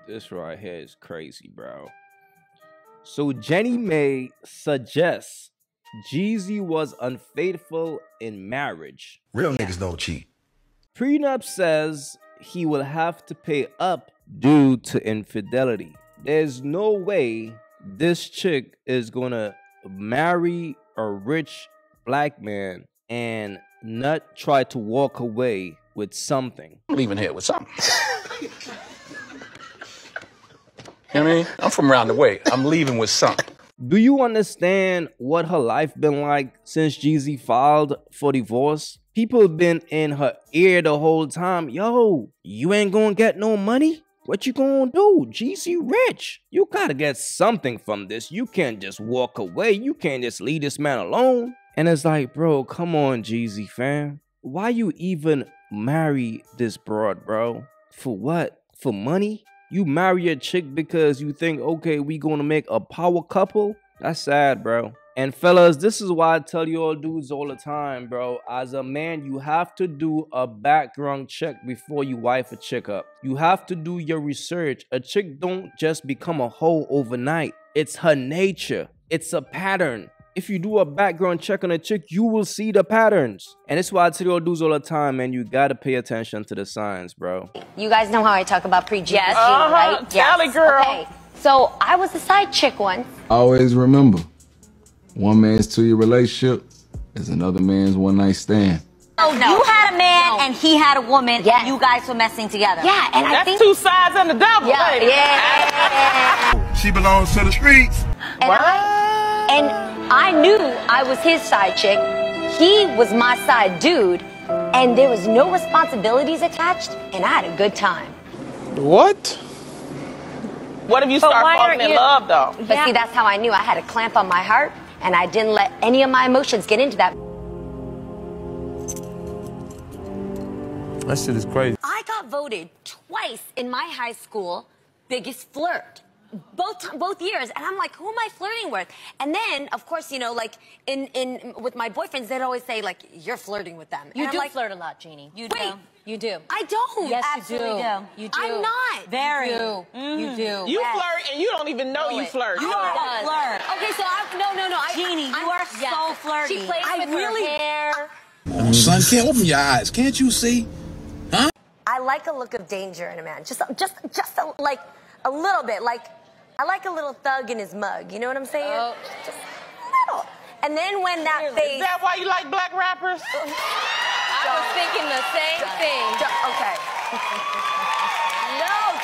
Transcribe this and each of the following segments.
This right here is crazy, bro. So Jeannie Mae suggests Jeezy was unfaithful in marriage. Real niggas don't cheat. Prenup says he will have to pay up due to infidelity. There's no way this chick is gonna marry a rich black man and not try to walk away with something. I'm leaving here with something. You know what I mean? I'm from around the way. I'm leaving with something. Do you understand what her life been like since Jeezy filed for divorce? People been in her ear the whole time. Yo, you ain't gonna get no money? What you gonna do? Jeezy rich. You gotta get something from this. You can't just walk away. You can't just leave this man alone. And it's like, bro, come on, Jeezy fam. Why you even marry this broad, bro? For what? For money? You marry a chick because you think, okay, we gonna make a power couple? That's sad, bro. And fellas, this is why I tell you all dudes all the time, bro. As a man, you have to do a background check before you wife a chick up. You have to do your research. A chick don't just become a hoe overnight. It's her nature. It's a pattern. If you do a background check on a chick, you will see the patterns. And that's why I tell you all dudes all the time, man, you gotta pay attention to the signs, bro. You guys know how I talk about pre-Jeezy, right? Tell it, girl. Okay. So I was a side chick once. Always remember, one man's 2-year relationship is another man's one-night stand. Oh, no. You had a man and he had a woman and you guys were messing together. Yeah, and That's two sides and a double, baby. Yeah. She belongs to the streets. And I knew I was his side chick. He was my side dude. And there was no responsibilities attached. And I had a good time. What? What if you start falling in love, though? But see, that's how I knew. I had a clamp on my heart. And I didn't let any of my emotions get into that. That shit is crazy. I got voted twice in my high school biggest flirt. Both years, and I'm like, who am I flirting with? And then, of course, you know, like in with my boyfriends, they'd always say, like, you're flirting with them. You do like, flirt a lot, Jeannie. You do. You do. I don't. Yes, Absolutely you do. You do. I'm not. Very. You do. You do. You flirt and you don't even know you flirt. You don't flirt. Okay, so no. Jeannie, you are so flirty. She plays with her hair. Son, can't open your eyes. Can't you see? Huh? I like a look of danger in a man. Just like a little bit. Like I like a little thug in his mug. You know what I'm saying? Just a little. And then when that face. Is that why you like black rappers? I was thinking the same thing. Okay.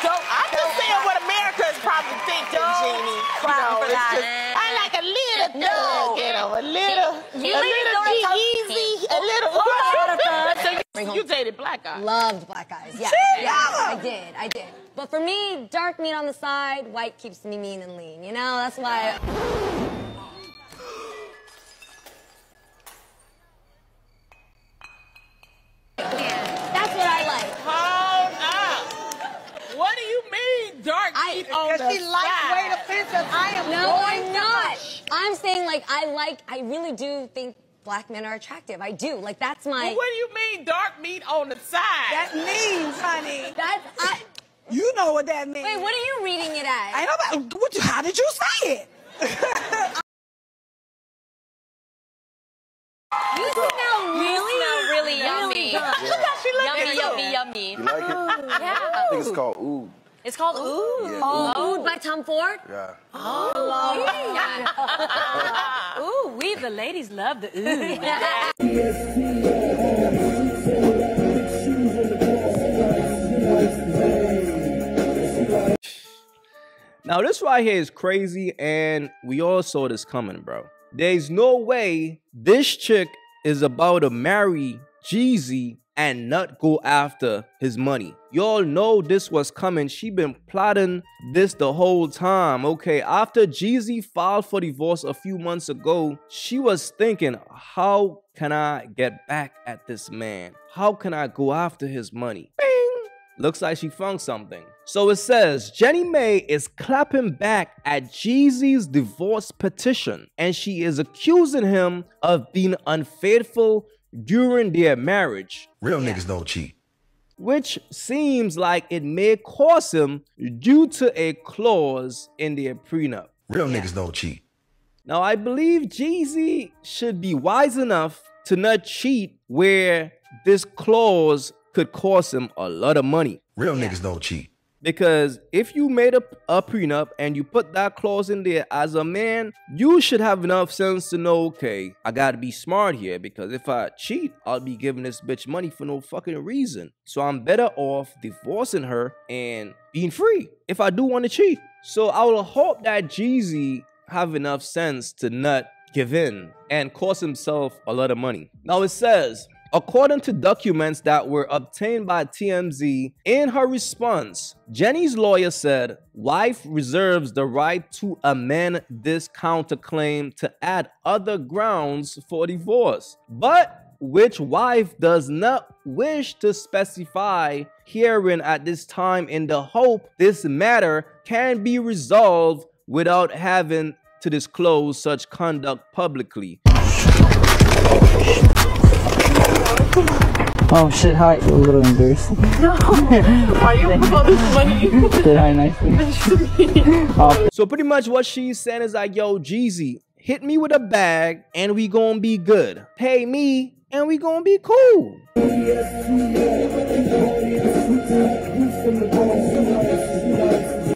I'm just saying what America is probably thinking, Jeannie. Clap for that. I like a little thug, you know, a little Jeezy, a little. You dated black guys. Loved black guys. Yeah. I did. But for me, dark meat on the side, white keeps me mean and lean. You know, that's why. That's what I like. Hold up. What do you mean, dark meat on the side? She lightweight offensive. I am I'm not. I'm saying, like, I really do think black men are attractive. I do. Like, that's my. Well, what do you mean, dark meat on the side? That means, honey. That's. You know what that means. Wait, what are you reading it as? I know that. How did you say it? You smell really yummy. Look how she looking. Yummy. You like it? Yeah. I think it's called Oud. It's called Oud. Yeah. Oh, Oud by Tom Ford? Yeah. Oh, Ooh, we the ladies love the ooh. Now, this right here is crazy, and we all saw this coming, bro. There's no way this chick is about to marry Jeezy and not go after his money. Y'all know this was coming. She been plotting this the whole time. Okay, after Jeezy filed for divorce a few months ago, she was thinking, how can I get back at this man? How can I go after his money? Bing! Looks like she found something. So it says, Jeannie Mae is clapping back at Jeezy's divorce petition, and she is accusing him of being unfaithful during their marriage. Real niggas don't cheat. which seems like it may cost him due to a clause in their prenup. Real niggas don't cheat. Now, I believe Jeezy should be wise enough to not cheat where this clause could cost him a lot of money. Real niggas don't cheat. Because if you made a prenup and you put that clause in there as a man, you should have enough sense to know, okay, I gotta be smart here, because if I cheat, I'll be giving this bitch money for no fucking reason. So I'm better off divorcing her and being free if I do want to cheat. So I will hope that Jeezy have enough sense to not give in and cost himself a lot of money. Now it says, according to documents that were obtained by TMZ, in her response, Jeannie's lawyer said, wife reserves the right to amend this counterclaim to add other grounds for divorce, but which wife does not wish to specify herein at this time, in the hope this matter can be resolved without having to disclose such conduct publicly. Oh shit, hi. A little embarrassing. No. Why you put all this money? Said hi nicely. So pretty much what she's saying is like, yo, Jeezy, hit me with a bag and we gonna be good. Pay me and we gonna be cool.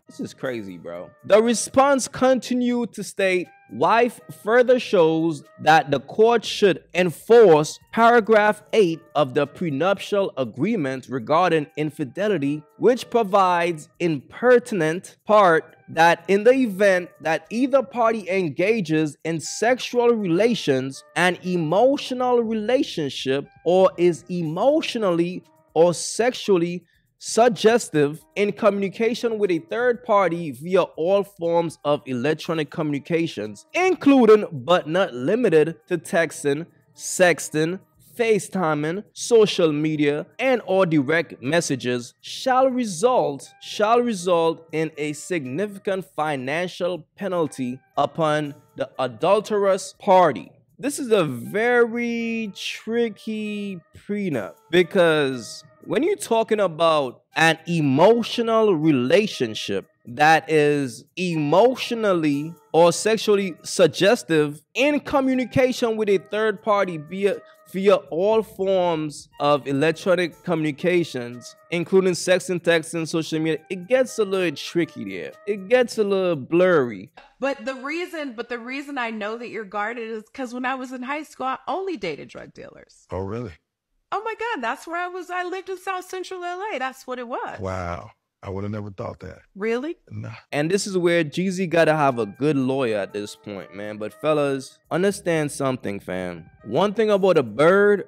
This is crazy, bro. The response continued to state, wife further shows that the court should enforce paragraph 8 of the prenuptial agreement regarding infidelity, which provides in pertinent part that in the event that either party engages in sexual relations, an emotional relationship, or is emotionally or sexually suggestive in communication with a third party via all forms of electronic communications, including but not limited to texting, sexting, FaceTiming, social media, and or direct messages, shall result in a significant financial penalty upon the adulterous party. This is a very tricky prenup, because when you're talking about an emotional relationship that is emotionally or sexually suggestive in communication with a third party via all forms of electronic communications, including sexting, texting, social media, it gets a little tricky there. It gets a little blurry. But the reason I know that you're guarded is because when I was in high school, I only dated drug dealers. Oh, really? Oh my God, that's where I was. I lived in South Central LA. That's what it was. Wow. I would have never thought that. Really? Nah. And this is where Jeezy gotta have a good lawyer at this point, man. But fellas, understand something, fam. One thing about a bird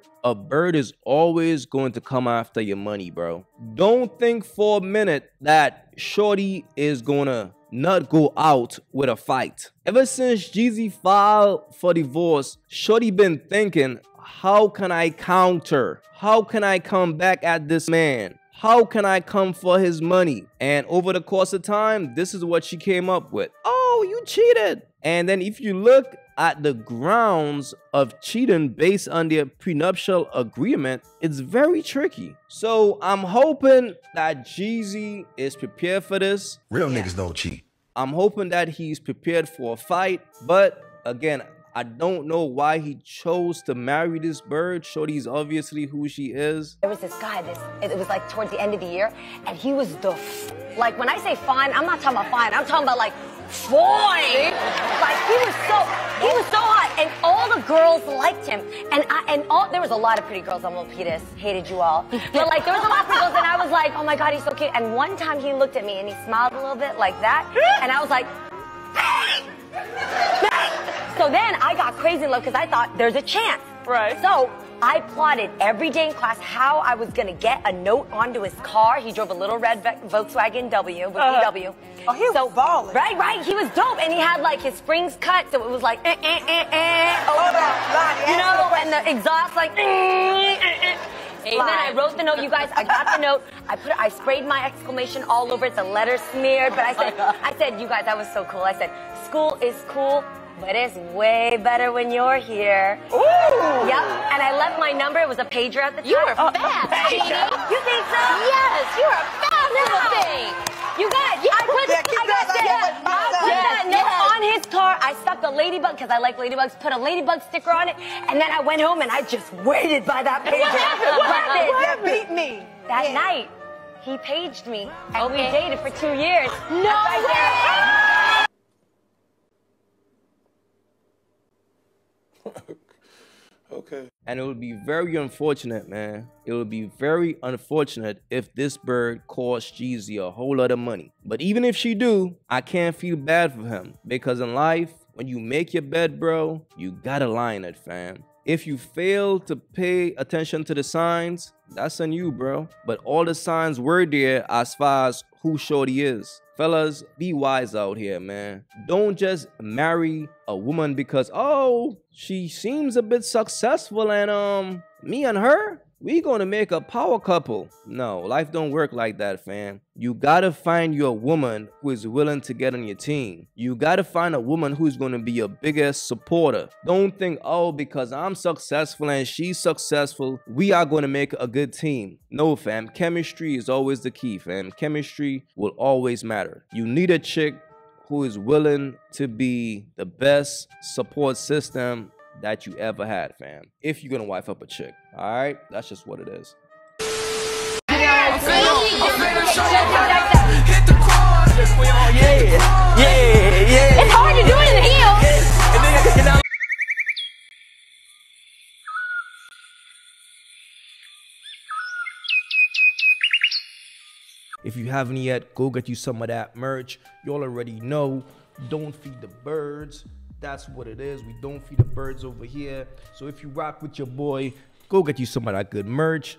is always going to come after your money, bro. Don't think for a minute that shorty is gonna not go out with a fight. Ever since Jeezy filed for divorce, shorty been thinking, how can I counter? How can I come back at this man? How can I come for his money? And over the course of time, this is what she came up with. Oh, you cheated. And then if you look at the grounds of cheating based on their prenuptial agreement, it's very tricky. So I'm hoping that Jeezy is prepared for this. Real niggas don't cheat. I'm hoping that he's prepared for a fight. But again, I don't know why he chose to marry this bird. Shorty's obviously who she is. There was this guy, it was like towards the end of the year, and he was like, when I say fine, I'm not talking about fine, I'm talking about like fine. Like he was so hot, and all the girls liked him, and there was a lot of pretty girls on Milpitas, hated you all, but like there was a lot of pretty girls, and I was like, oh my God, he's so cute. And one time he looked at me and he smiled a little bit like that, and I was like, so then I got crazy in love because I thought there's a chance. Right. So I plotted every day in class how I was going to get a note onto his car. He drove a little red Volkswagen W with VW. Oh, he was balling. Right. He was dope. And he had like his springs cut. So it was like, Hold on, you know, and the exhaust like, And then I wrote the note, you guys, I got the note. I sprayed my exclamation all over it, the letter smeared. But I said, you guys, that was so cool. I said, school is cool, but it's way better when you're here. Ooh. Yep. And I left my number. It was a pager at the time. You were fast, Jeannie. You think so? Yes, you're a fabulous thing. You got, I put that note on his car. I stuck a ladybug, because I like ladybugs, put a ladybug sticker on it, and then I went home and I just waited by that pager. What happened? Beat me. That night, he paged me, and we dated for 2 years. No way! Okay. And it would be very unfortunate, man. It would be very unfortunate if this bird cost Jeezy a whole lot of money. But even if she do, I can't feel bad for him. Because in life, when you make your bed, bro, you gotta lie in it, fam. If you fail to pay attention to the signs, that's on you, bro. But all the signs were there as far as who shorty is. Fellas, be wise out here, man. Don't just marry a woman because, oh, she seems a bit successful and me and her, we gonna make a power couple. No, life don't work like that, fam. You gotta find your woman who is willing to get on your team. You gotta find a woman who's gonna be your biggest supporter. Don't think, oh, because I'm successful and she's successful, we are gonna make a good team. No, fam. Chemistry is always the key, fam. Chemistry will always matter. You need a chick who is willing to be the best support system that you ever had, fam. If you're gonna wife up a chick, all right? That's just what it is. It's hard to do it in the heels. If you haven't yet, go get you some of that merch. You all already know, don't feed the birds. That's what it is. We don't feed the birds over here. So if you rock with your boy, go get you some of that good merch.